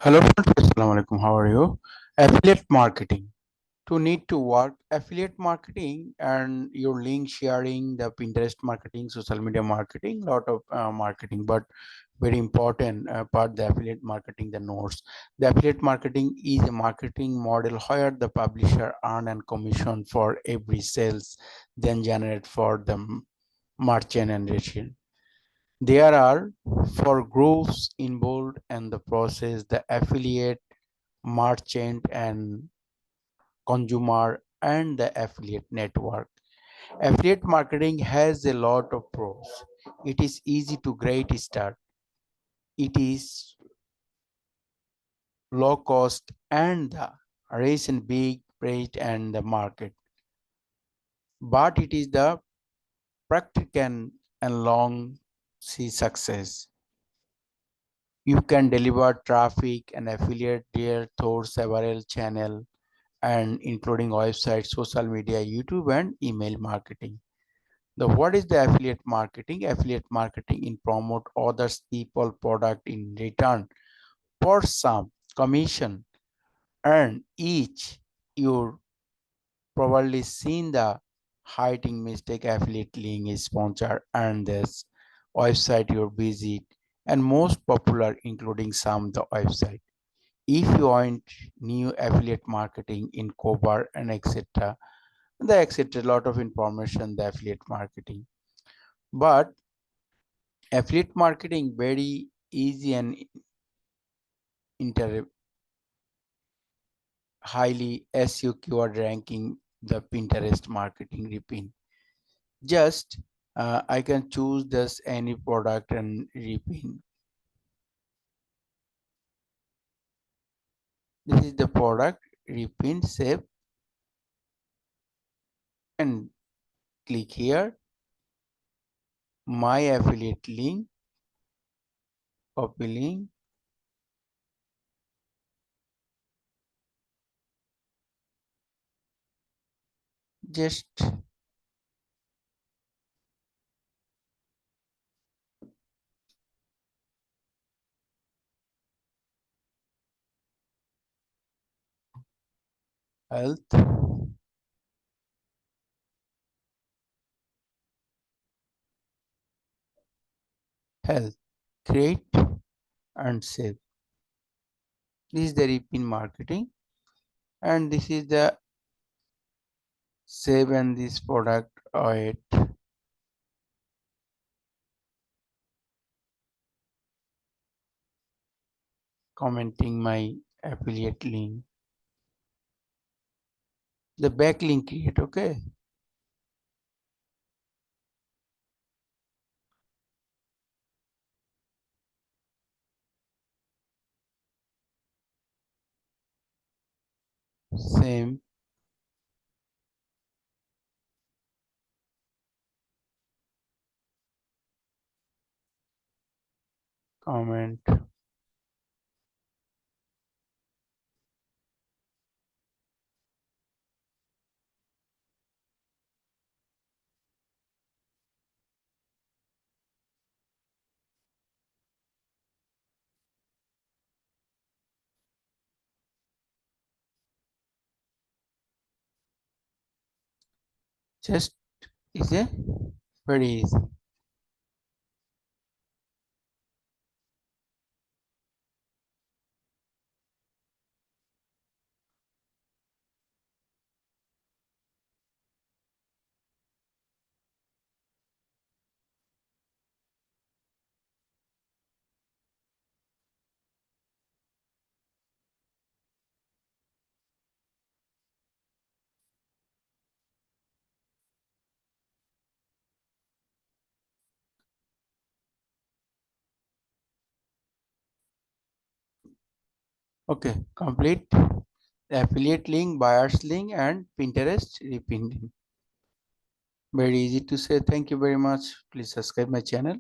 Hello friends, Assalamu alaikum. How are you? Affiliate marketing. To need to work affiliate marketing and your link sharing, the Pinterest marketing, social media marketing, lot of marketing, but very important part the affiliate marketing, the notes. The affiliate marketing is a marketing model where the publisher earn and commission for every sales, then generate for the merchant and retailer. There are four groups involved in the process: the affiliate, merchant, and consumer, and the affiliate network. Affiliate marketing has a lot of pros. It is easy to great start. It is low cost and the raise in big rate and the market. But it is the practical and long see success. You can deliver traffic and affiliate there through several channels and including website, social media, YouTube, and email marketing. The what is the affiliate marketing? Affiliate marketing in promote others people product in return for some commission, and each you probably seen the hiding mistake affiliate link is sponsor and this website you visit and most popular including some the website. If you want new affiliate marketing in cover and etc, the etc lot of information the affiliate marketing, but affiliate marketing very easy and inter highly SEO keyword ranking the Pinterest marketing repeat. Just I can choose this any product and repeat. This is the product repeat save and click here my affiliate link, copy link, just health, health, create and save. This is the repeat marketing and this is the save and this product it commenting my affiliate link, the backlink create. Okay, same comment, just is a very easy. Okay, complete the affiliate link, buyers link, and Pinterest repinned. Very easy to say. Thank you very much. Please subscribe my channel.